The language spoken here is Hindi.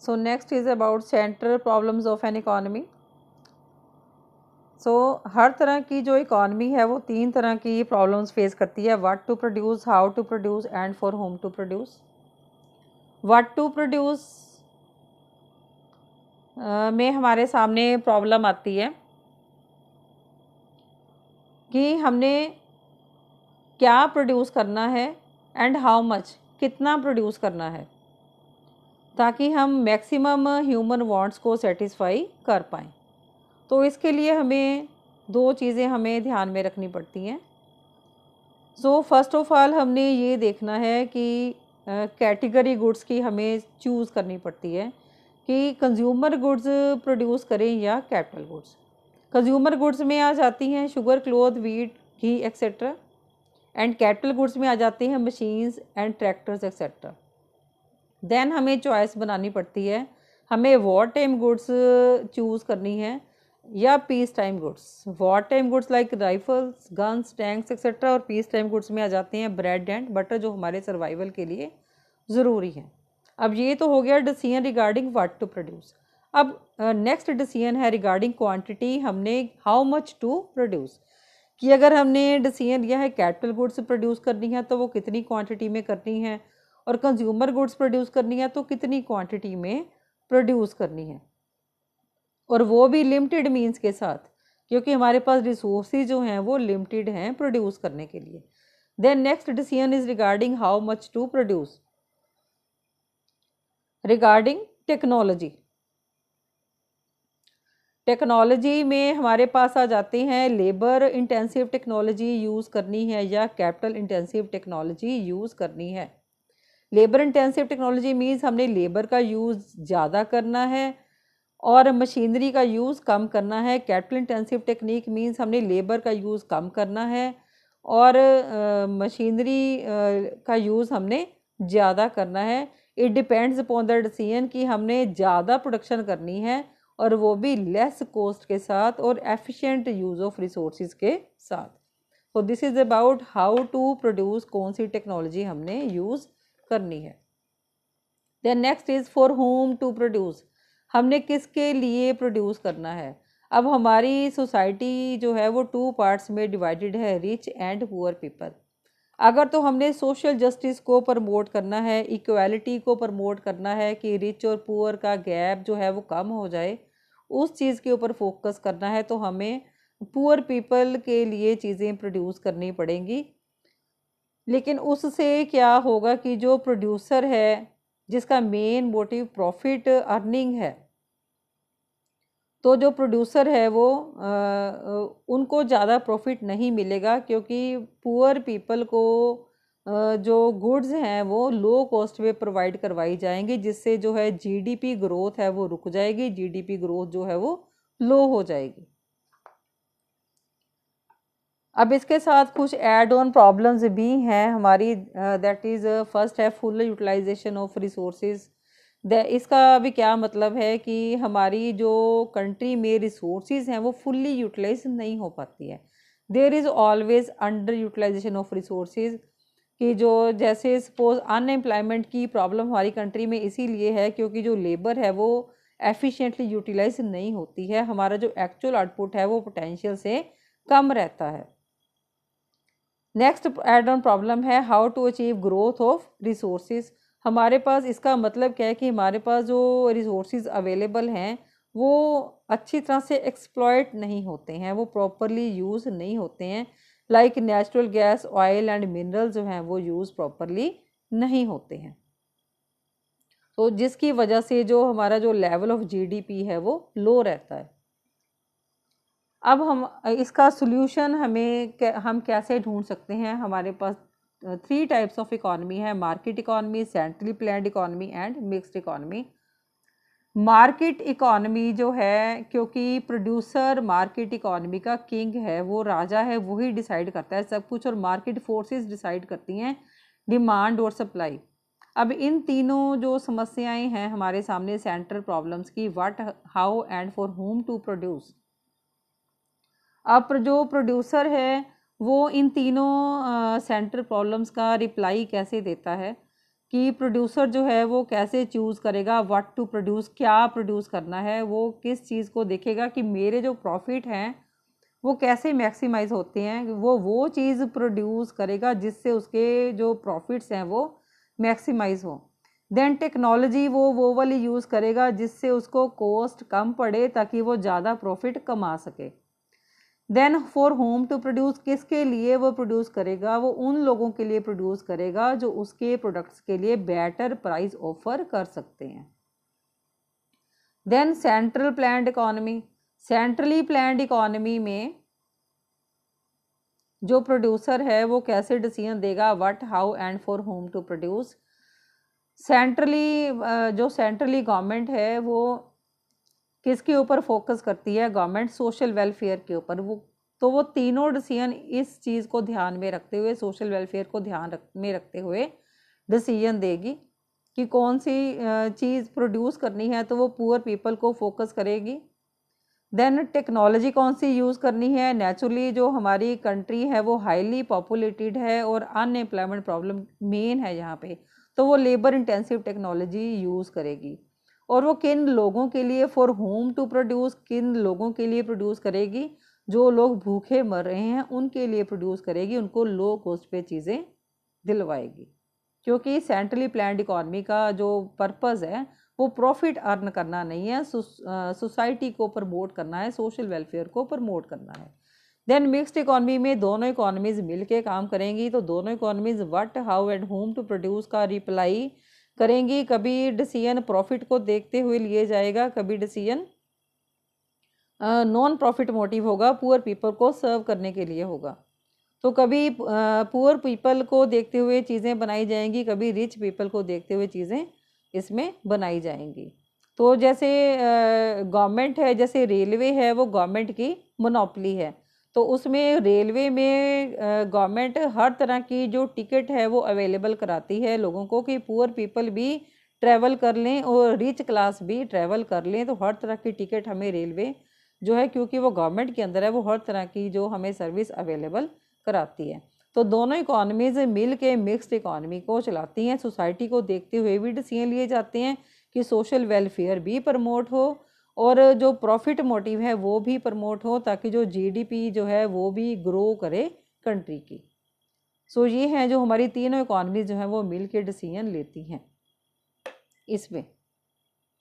So next is about central problems of an economy. सो हर तरह की जो इकॉनमी है वो तीन तरह की प्रॉब्लम्स फेस करती है, what to produce, how to produce and for whom to produce. What to produce में हमारे सामने प्रॉब्लम आती है कि हमने क्या प्रोड्यूस करना है एंड हाउ मच, कितना प्रोड्यूस करना है ताकि हम मैक्सिमम ह्यूमन वांट्स को सेटिस्फाई कर पाएँ। तो इसके लिए हमें दो चीज़ें हमें ध्यान में रखनी पड़ती हैं। सो फर्स्ट ऑफ ऑल हमने ये देखना है कि कैटेगरी गुड्स की हमें चूज़ करनी पड़ती है कि कंज्यूमर गुड्स प्रोड्यूस करें या कैपिटल गुड्स। कंज्यूमर गुड्स में आ जाती हैं sugar, cloth, wheat, ghee etcetera, and capital goods में आ जाती हैं machines and tractors etcetera. Then हमें चॉइस बनानी पड़ती है, हमें वॉर टाइम गुड्स चूज़ करनी है या peace time goods. War time goods like rifles, guns, tanks etcetera, और पीस टाइम गुड्स में आ जाते हैं ब्रेड एंड बटर जो हमारे सर्वाइवल के लिए ज़रूरी है। अब ये तो हो गया decision regarding what to produce. अब नेक्स्ट डिसीजन है रिगार्डिंग क्वांटिटी, हमने हाउ मच टू प्रोड्यूस, कि अगर हमने डिसीजन लिया है कैपिटल गुड्स प्रोड्यूस करनी है तो वो कितनी क्वांटिटी में करनी है, और कंज्यूमर गुड्स प्रोड्यूस करनी है तो कितनी क्वांटिटी में प्रोड्यूस करनी है, और वो भी लिमिटेड मीन्स के साथ, क्योंकि हमारे पास रिसोर्सेज जो हैं वो लिमिटेड हैं प्रोड्यूस करने के लिए। Then next decision is regarding how much to produce. Regarding technology, technology में हमारे पास आ जाते हैं लेबर इंटेंसिव टेक्नोलॉजी यूज़ करनी है या कैपिटल इंटेंसिव टेक्नोलॉजी यूज़ करनी है। लेबर इंटेंसिव टेक्नोलॉजी मीन्स हमने लेबर का यूज़ ज़्यादा करना है और मशीनरी का यूज़ कम करना है। कैपिटल इंटेंसिव टेक्निक मीन्स हमने लेबर का यूज़ कम करना है और मशीनरी का यूज़ हमने ज़्यादा करना है। It depends upon the decision कि हमने ज़्यादा प्रोडक्शन करनी है और वो भी लेस कॉस्ट के साथ और एफिशिएंट यूज़ ऑफ रिसोर्सेज के साथ। तो this is about how to produce, कौन सी टेक्नोलॉजी हमने यूज़ करनी है। Then next is for whom to produce, हमने किसके लिए प्रोड्यूस करना है। अब हमारी सोसाइटी जो है वो टू पार्ट्स में डिवाइडेड है, रिच एंड पुअर पीपल। अगर तो हमने सोशल जस्टिस को प्रमोट करना है, इक्वालिटी को प्रमोट करना है कि रिच और पुअर का गैप जो है वो कम हो जाए, उस चीज़ के ऊपर फोकस करना है, तो हमें पुअर पीपल के लिए चीज़ें प्रोड्यूस करनी पड़ेंगी। लेकिन उससे क्या होगा कि जो प्रोड्यूसर है जिसका मेन मोटिव प्रॉफिट अर्निंग है, तो जो प्रोड्यूसर है वो उनको ज़्यादा प्रॉफिट नहीं मिलेगा, क्योंकि पुअर पीपल को जो गुड्स हैं वो लो कॉस्ट में प्रोवाइड करवाई जाएंगी, जिससे जो है जीडीपी ग्रोथ है वो रुक जाएगी, जीडीपी ग्रोथ जो है वो लो हो जाएगी। अब इसके साथ कुछ ऐड ऑन प्रॉब्लम्स भी हैं हमारी, दैट इज़ फर्स्ट है फुल यूटिलाइजेशन ऑफ रिसोर्सेज। इसका भी क्या मतलब है कि हमारी जो कंट्री में रिसोर्सेज हैं वो फुल्ली यूटिलाइज नहीं हो पाती है। There is always under utilisation of resources, कि जो जैसे सपोज अनएम्प्लॉयमेंट की प्रॉब्लम हमारी कंट्री में इसीलिए है क्योंकि जो लेबर है वो एफिशिएंटली यूटिलाइज नहीं होती है, हमारा जो एक्चुअल आउटपुट है वो पोटेंशियल से कम रहता है। नेक्स्ट एड ऑन प्रॉब्लम है how to achieve growth of resources. हमारे पास इसका मतलब क्या है कि हमारे पास जो रिसोर्सेज अवेलेबल हैं वो अच्छी तरह से एक्सप्लॉयट नहीं होते हैं, वो प्रॉपरली यूज़ नहीं होते हैं। Like natural gas, oil and mineral जो हैं वो यूज़ प्रॉपरली नहीं होते हैं, तो जिसकी वजह से जो हमारा जो लेवल ऑफ जीडीपी है वो लो रहता है। अब हम इसका सोल्यूशन हम कैसे ढूंढ सकते हैं। हमारे पास थ्री टाइप्स ऑफ इकॉनमी है, market economy, centrally planned economy and mixed economy. Market economy जो है, क्योंकि प्रोड्यूसर मार्केट इकॉनमी का किंग है, वो राजा है, वही डिसाइड करता है सब कुछ, और मार्केट फोर्सेस डिसाइड करती हैं डिमांड और सप्लाई। अब इन तीनों जो समस्याएं हैं हमारे सामने सेंट्रल प्रॉब्लम्स की, what, how and for whom to produce. अब जो प्रोड्यूसर है वो इन तीनों सेंट्रल प्रॉब्लम्स का रिप्लाई कैसे देता है। कि प्रोड्यूसर जो है वो कैसे चूज़ करेगा व्हाट टू प्रोड्यूस, क्या प्रोड्यूस करना है, वो किस चीज़ को देखेगा कि मेरे जो प्रॉफिट हैं वो कैसे मैक्सिमाइज होते हैं, वो चीज़ प्रोड्यूस करेगा जिससे उसके जो प्रॉफिट्स हैं वो मैक्सिमाइज हो। देन टेक्नोलॉजी वो वाली यूज़ करेगा जिससे उसको कॉस्ट कम पड़े ताकि वो ज़्यादा प्रॉफिट कमा सके। Then for whom to produce, किसके लिए वो प्रोड्यूस करेगा, वो उन लोगों के लिए प्रोड्यूस करेगा जो उसके प्रोडक्ट्स के लिए बेटर प्राइस ऑफर कर सकते हैं। Then central planned economy, centrally planned economy में जो प्रोड्यूसर है वो कैसे डिसीजन देगा what, how and for whom to produce. जो सेंट्रली गवर्नमेंट है वो किसके ऊपर फोकस करती है, गवर्नमेंट सोशल वेलफेयर के ऊपर। वो तीनों डिसीजन इस चीज़ को ध्यान में रखते हुए, सोशल वेलफेयर को ध्यान में रखते हुए डिसीजन देगी कि कौन सी चीज़ प्रोड्यूस करनी है, तो वो पुअर पीपल को फोकस करेगी। देन टेक्नोलॉजी कौन सी यूज़ करनी है, नेचुरली जो हमारी कंट्री है वो हाईली पॉपुलेटेड है और अनएम्प्लॉयमेंट प्रॉब्लम मेन है यहाँ पे, तो वो लेबर इंटेंसिव टेक्नोलॉजी यूज़ करेगी। और वो किन लोगों के लिए, फॉर होम टू प्रोड्यूस, किन लोगों के लिए प्रोड्यूस करेगी, जो लोग भूखे मर रहे हैं उनके लिए प्रोड्यूस करेगी, उनको लो कॉस्ट पे चीज़ें दिलवाएगी। क्योंकि सेंट्रली प्लान्ड इकॉनमी का जो पर्पज़ है वो प्रॉफिट अर्न करना नहीं है, सोसाइटी को प्रमोट करना है, सोशल वेलफेयर को प्रमोट करना है। देन मिक्स्ड इकॉनमी में दोनों इकॉनमीज़ मिल के काम करेंगी, तो दोनों economies what, how and whom to produce का रिप्लाई करेंगी। कभी डिसीजन प्रॉफिट को देखते हुए लिए जाएगा, कभी डिसीजन नॉन प्रॉफिट मोटिव होगा, पुअर पीपल को सर्व करने के लिए होगा। तो कभी पुअर पीपल को देखते हुए चीज़ें बनाई जाएंगी, कभी रिच पीपल को देखते हुए चीज़ें इसमें बनाई जाएंगी। तो जैसे गवर्नमेंट है, जैसे रेलवे है वो गवर्नमेंट की मोनोपली है, तो उसमें रेलवे में गवर्नमेंट हर तरह की जो टिकट है वो अवेलेबल कराती है लोगों को कि पुअर पीपल भी ट्रैवल कर लें और रिच क्लास भी ट्रैवल कर लें। तो हर तरह की टिकट हमें रेलवे जो है, क्योंकि वो गवर्नमेंट के अंदर है, वो हर तरह की जो हमें सर्विस अवेलेबल कराती है। तो दोनों इकॉनमीज़ मिल के मिक्स्ड इकॉनमी को चलाती हैं। सोसाइटी को देखते हुए भी डिसीजन लिए जाते हैं कि सोशल वेलफेयर भी प्रमोट हो और जो प्रॉफिट मोटिव है वो भी प्रमोट हो, ताकि जो जीडीपी जो है वो भी ग्रो करे कंट्री की। सो ये हैं जो हमारी तीनों इकॉनमीज जो हैं वो मिल के डिसीजन लेती हैं इसमें।